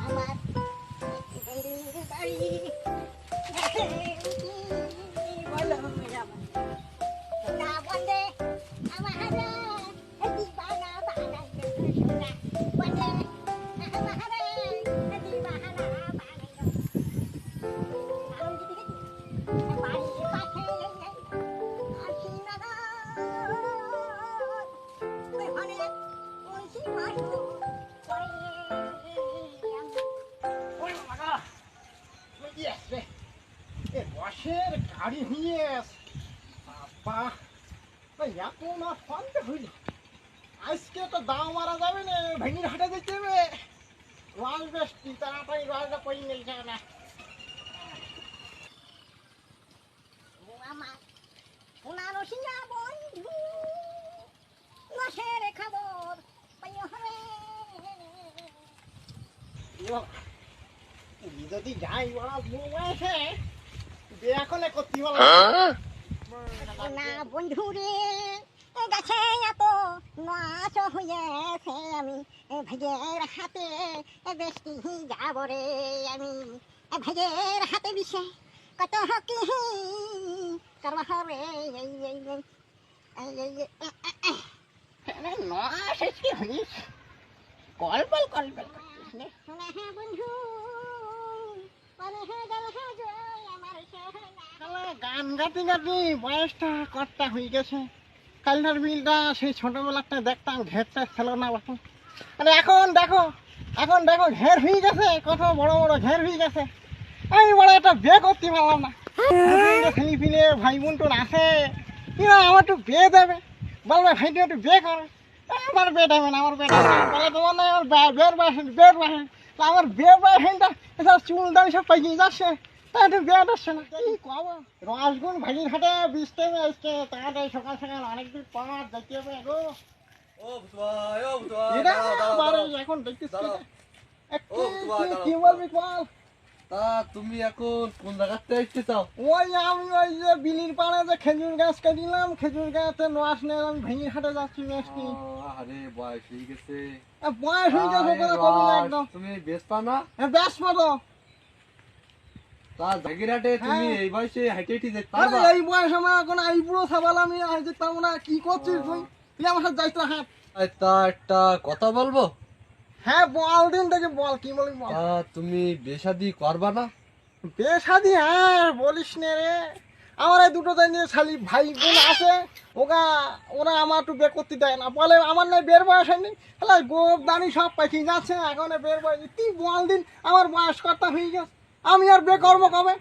আমার বাড়ি বলো না বন্ধে আমার দিবানা বানাই সোনা বন্ধে আমার দিবানা বানাই আমি দিদি বাড়ি পাশে আসি না ওখানে ওই মাসু বসের গাড়ি নিয়ে বাবা এত না ফান্ড হইল আজকে তো দাম মারা যাবে না ভেঙির হাটে যেতে হবে রস বেশি তাড়াতাড়ি রসটা পই নেই না আমার সোনার সিংহা বন্ধু নশের খবর পাই হবে যদি যাই ওরা বসে এখন করতে হলো না বন্ধু রে গাছে এত নাচ হয়েছে আমি ভেগের হাতে বেশি যাব রে আমি ভেগের হাতে বিষে কত কি করবা হবে কলবল কলবল বন্ধু গান গাতে গাতে বয়সটা কর্তা হয়ে গেছে কালনার মিলটা সেই ছোটবেলাটা দেখতাম ঘেরটা ছিল না বাপু মানে এখন দেখো ঘের হয়ে গেছে কত বড় বড় ঘের হয়ে গেছে আমি বড় একটা বিয়ে করতে পারলাম না ছেলে ফিলে ভাই বোন টোন আছে কিনা আমার একটু বিয়ে দেবে বলবে ভাইটা একটু বিয়ে করে আমার বিয়ে দেবে না আমার বিয়ে দেবে না বলে তোমার না আমার বিয়ের বয়স আমার বিয়ের বয়সটা এসব চুল দামি সব পাইয়ে যাচ্ছে তা একটু বিয়ে দিচ্ছে না কি কব রসগুন ভাগির হাটে বীজ টাইমে আসছে তাড়াতাড়ি সকাল সকাল অনেকদিন পর দেখতে হবে গো এখন দেখতেছি কি বলবি বল তা তুমি এখন কোন জায়গাতে আসতে চাও? ওই আমি ওই যে বিলির পাড়ে যে খেজুর গাছ দিলাম খেজুর গাছে নোয়াস নিয়ে আমি ভেঙে হাটে যাচ্ছি মেসটি আরে বয়স হয়ে গেছে বয়স হয়ে গেছে বলে কবি না একদম তুমি বেচপা না? বেশ মতো তা জাগিরাটে তুমি এই বয়সে হাইটে হাইটে যেতে আরে পারবা? এই বয়স আমার এখন এই বুড়ো সাবাল আমি যেতাম না কি করছিস তুই আমার সাথে যাইতে হাট তা একটা কথা বলবো? হ্যাঁ বল দিন থেকে বল কি বলি বল তা তুমি বেশাদি করবা না? বেশাদি হ্যাঁ বলিস নে রে আমার এই দুটো নিয়ে শালি ভাই বোন আছে ওরা আমার একটু বের করতে দেয় না বলে আমার নাই বের বয়স হয়নি হ্যাঁ গোপ দানি সব পাখি যাচ্ছে এখন বের বয়স তুই বল দিন আমার বয়স কর্তা হয়ে গেছে আমি আর বে করবো কবে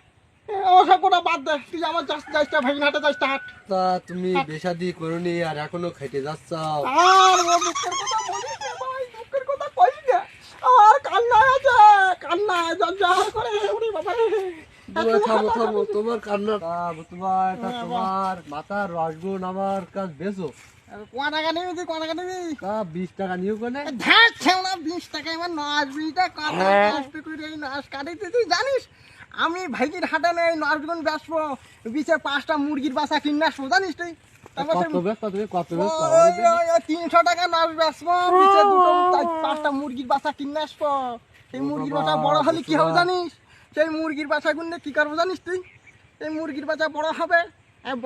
ওসব কোটা বাদ দে তুই আমার যাইটা ভাই হাটে যাইটা হাট তা তুমি বেশাদি করনি আর এখনো খেটে যাচ্ছ আর ও দুঃখের কথা বলিস না ভাই দুঃখের কথা কই না আমার কান্না আছে কান্না জঞ্জাল করে উনি বাবা থামো তোমার কান্না তোমার মাথার রসগুন আমার কাছ বেচো কোয়া টাকা নিবি তুই কোয়া টাকা নিবি তা 20 টাকা নিও কোনে ধ্যাত ছেনা 20 টাকা আমার নাচ বিটা কষ্ট করে এই নাচ কাটিতে তুই জানিস আমি ভাইজির হাটে নেই নাচগুন বেচবো বিচে 5টা মুরগির বাসা কিনে আসবো জানিস তুই কত 300 টাকা নাচ বেচবো বিচে 5টা মুরগির বাসা কিনে আসবো সেই মুরগির বাসা বড় হলে কি হবে জানিস সেই মুরগির বাসা গুনলে কি করবো জানিস তুই এই মুরগির বাচ্চা বড় হবে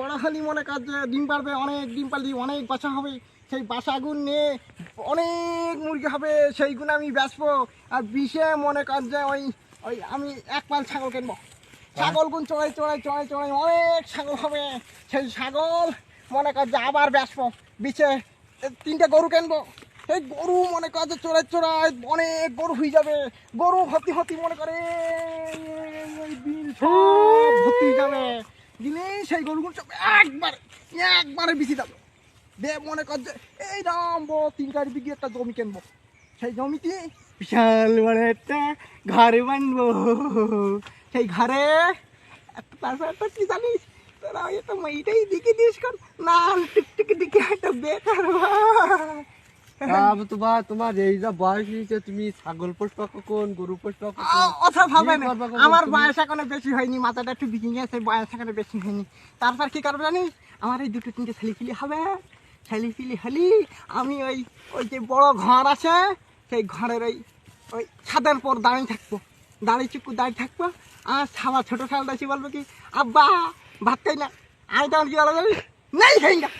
বড় হলে মনে কর যে ডিম পারবে অনেক ডিম পারলে অনেক বাচ্চা হবে সেই বাসাগুন নিয়ে অনেক মুরগি হবে সেইগুলো আমি বেচবো আর বিষে মনে কর যে ওই আমি এক পাল ছাগল কিনবো ছাগলগুন চড়াই অনেক ছাগল হবে সেই ছাগল মনে কর যে আবার বেচবো বিচে 3টে গরু কিনবো সেই গরু মনে কর যে চড়াই অনেক গরু হয়ে যাবে গরু হতি মনে করে বিল সব ভর্তি যাবে দিলে সেই গরুগুলো সব একবারে বেশি যাবে দে মনে কর যে এই দাম 3-4 বিঘি একটা জমি কিনবো সেই জমিতে বিশাল বড় একটা ঘর বানবো সেই ঘরে একটা কি জানিস তোরা এটা এইটাই দিকে দিস কর না টিকটিকি দিকে একটা বেকার তোমার এই যা বয়স হয়েছে তুমি ছাগল পোষবা কখন গরু পোষবা আমার বয়স এখনো বেশি হয়নি মাথাটা একটু বিকিং আছে বয়স এখনো বেশি হয়নি তারপর কি করবো জানিস আমার এই 2-3টে ছেলেপিলি হবে ছেলেপিলি হলি আমি ওই যে বড় ঘর আছে সেই ঘরের ওই ছাদের পর দাঁড়িয়ে থাকবো, দাঁড়িয়ে থাকবো। আর আমার ছোট শালটা এসে বলবো কি, আব্বা ভাত খাই না। আমি তখন কি বলবো জানি, নেই খাই না।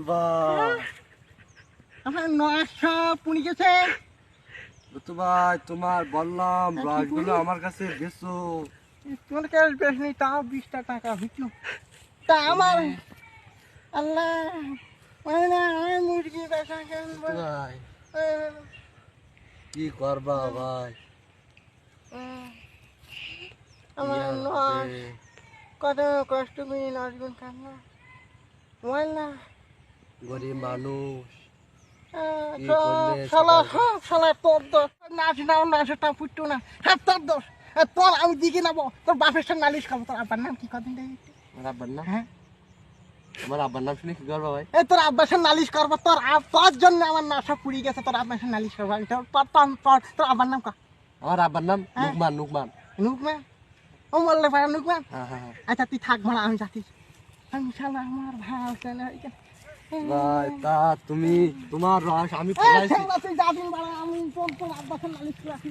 ভাই আমার 900 পুনি গেছে। তো ভাই তোমার বললাম রসগুলো আমার কাছে বেচো। তোমার ক্যাশ বেশ নেই, তাও 20টা টাকা বিকলো। তা আমার আল্লাহ মানে না, আমি মুরগি বেচা কিনবো। ভাই কি করবা ভাই? আমার কি আর নয় হবে? কত কষ্ট করে নাচবেন কান্না বল না। গরিব মানুষ কি সব করলে শালা সবাই- সব শালা তোর দোষ। নাচ নাও নাচটা ফুটতো না, সব তোর দোষ। তোর আমি দিকে নেবো, তোর বাপের সাথে নালিশ খাবো। তোর আব্বার নাম কি কদিন দেখি? আমার আব্বার নাম, হ্যাঁ আমার আব্বার নাম শুনে কি করবা ভাই? এই তোর আব্বার সাথে নালিশ করবো। তোর জন্য আমার নাচা পুড়ি গেছে। তোর আব্বার সাথে নালিশ করবো আমি। তোর আব্বার নাম কা? আমার আব্বার নাম হ্যাঁ। নুকমান। নুকমান। ও মরলে পারে নুকমান। হ্যাঁ হ্যাঁ হ্যাঁ। আচ্ছা তুই থাক ভাড়া, আমি যাচ্ছি। আমি শালা আমার ভাই চলে ভাই তা তুমি তোমার রস আমি এই ফলাইছি। ছেলে তুই যাবি ভাড়া, আমি তোর আব্বার সাথে নালিশ করে আসি।